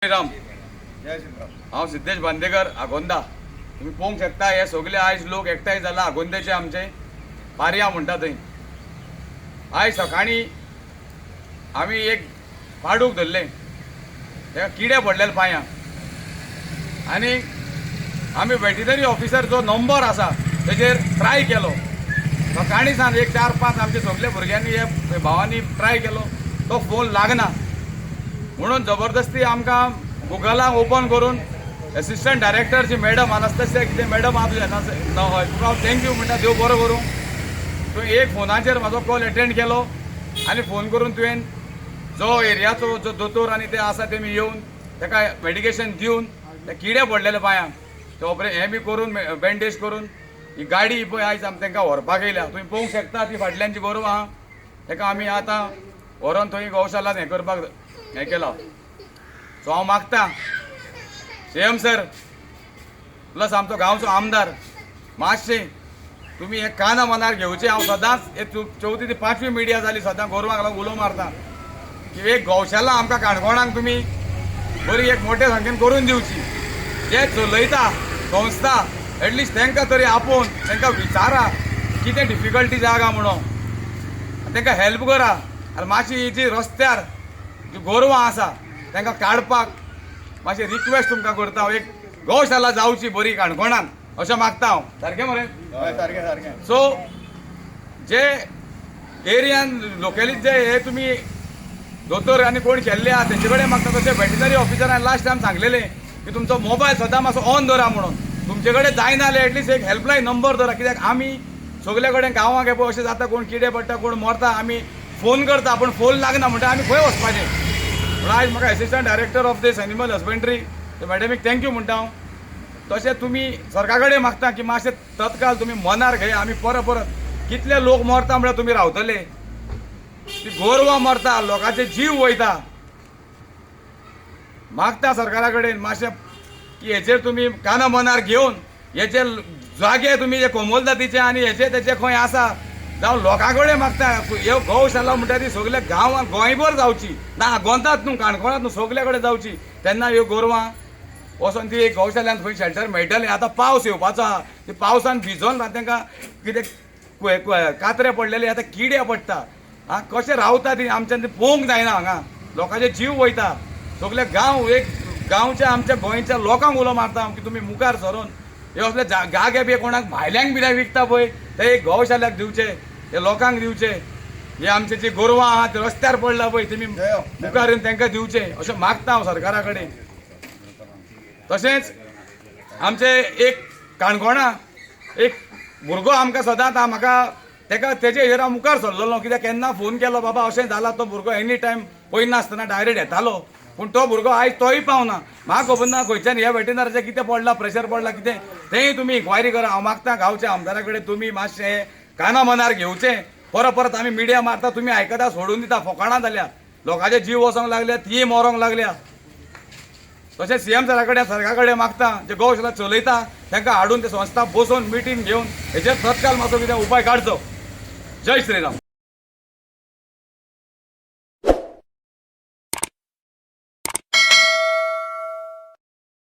राम हांव सिद्धेश बांदेकर आगोंदा। तुम्ही पळोवंक शकता हे सगळे आयज लोक एकठांय जाला आगोंदेचे आमचे पारया म्हणटा थंय। आयज सकाळी आमी एक पाडूक धरले, तेका किडे पडलेले पांयाक आनी आमी वेटनरी ऑफिसर जो नंबर आसा तेजेर ट्राय केलो। सकाळी सान एक 4-5 आमचे सगळे भुरग्यांनी हे भावांनी ट्राय केलो, तो फोन लागना म्हणून जबरदस्ती आमकां गुगलाक ओपन करून असिस्टंट डायरेक्टर जी मॅडम अनास्तासिया कितें मॅडम आपले हय तुका थँक्यू म्हणटा, देव बरो करूं। तुवें एक फोनाचेर म्हाजो कॉल अटेंड केलो आनी फोन करून तुवें जो एरियाचो जो दोतोर आनी ते आसा तेमी येवन ताका मेडिकेशन दिवन ते किडे पडलेले पांयांक ते हें बी करून बँडेज करून ही गाडी पळय आयज आमी तांकां व्हरपाक येयल्या। तुवें पळोवंक शकता ती फाटल्यानची बरोबर आहा, ताका आमी आतां व्हरोन थंय गौशालात हें करपाक हें केला। सो हांव मागता सीएम सर प्लस आमचो गांवचो आमदार मातशें तुमी हे काना मनार घेवचे। हांव सदांच हे 4थी ते 5वी मिडिया जाली सदां गोरवांक लागून उलो मारता की एक गौशाला आमकां काणकोणाक तुमी बरी एक मोठे संख्येन करून दिवची। जे चलयता संस्था एटलिस्ट तांकां तरी आपोवन तांकां विचारा कितें डिफिकल्टी जागा म्हणून तांकां हेल्प करा। आनी मातशी जी रस्त्यार जी गोरवां आसा तांकां काडपाक मातशें रिक्वेस्ट तुमकां करता। हांव एक गौशाला जावची बरी काणकोणान अशें मागता हांव। सारकें मरे? हय सारकें सारकें। सो जे एरियान लोकॅलिटी जे हे तुमी दोतोर आनी कोण केल्ले आहा तेंचे कडेन मागता तशें वेटनरी ऑफिसरान लास्ट टायम सांगलेलें की तुमचो मोबायल सदां मातसो ऑन दवरा म्हणून। तुमचे कडेन जायना जाल्यार एटलिस्ट एक हेल्पलायन नंबर दवरा, कित्याक आमी सगळे कडेन गांवांक हे पळय अशें जाता कोण किडे पडटा कोण मरता आमी फोन करता पूण फोन लागना म्हणटा आमी खंय वचपाचें। म्हणून आयज म्हाका assistant director of this animal husbandry ते मॅडमीक थँक्यू म्हणटा हांव। तशें तुमी सरकार कडेन मागता की मातशें तत्काल तुमी मनार घेया। आमी परत कितले लोक मरता म्हळ्यार तुमी रावतले, ती गोरवां मरता, लोकांचे जीव वयता। मागता सरकारा कडेन मातशें की हेचेर तुमी काना मनार घेवन हेचे जागे तुमी जे कोमल जातीचे आनी हेचे तेचे खंय आसा जावं लोकां कडेन मागता ह्यो गौशाला म्हणटा ती सगळे गांवांत गोंयभर जावची ना आगोंदात न्हू काणकोणांत न्हू सगळे कडेन जावची। तेन्ना ह्यो गोरवां वचोन ती एक गौशाल्यान खंय शेल्टर मेळटलें। आतां पावस येवपाचो आहा, ती पावसान भिजोन तांकां कितें कात्रे पडलेले आतां किडे पडटा आं कशें रावता ती आमच्यान ती पळोवंक जायना। हांगा लोकांचे जीव वयता, सगळे गांव एक गांवच्या आमच्या गोंयच्या लोकांक उलो मारता हांव की तुमी मुखार सरून हे असले जागे बी कोणाक भायल्यांक बी विकता पळय ते एक गौशाल्याक दिवचे, हे लोकांक दिवचे। हे आमचे जे गोरवां आहा ते रस्त्यार पडला पळय तुमी मुखार येवन तांकां दिवचे अशें मागता हांव सरकारा कडेन। तशेंच आमचे एक काणकोणा एक भुरगो आमकां सदांच म्हाका तेका तेजे हेर हांव मुखार सरलेलो, कित्याक केन्ना फोन केलो बाबा अशें जाला तो भुरगो एनी टायम पळयनासतना डायरेक्ट येतालो पूण तो भुरगो आयज तोय पावना। म्हाका खबर ना खंयच्यान ह्या वेटनराचें कितें पडला प्रेशर पडला कितें तेंय तुमी इन्क्वायरी करा। हांव मागता गांवच्या आमदारा कडेन तुमी मातशें काना मनार घेवचें। परत आमी मिडिया मारता तुमी आयकता सोडून दिता, फकाणां जाल्या, लोकांचे जीव वचोंक लागल्या, तीं मरोंक लागल्या। तशें सीएम सरा कडेन सरकारा कडेन मागता जे गौशाला चलयता तांकां हाडून ते संस्था बसोवन मिटींग घेवन हेचेर तत्काल मातसो कितें उपाय काडचो। जय श्रीराम।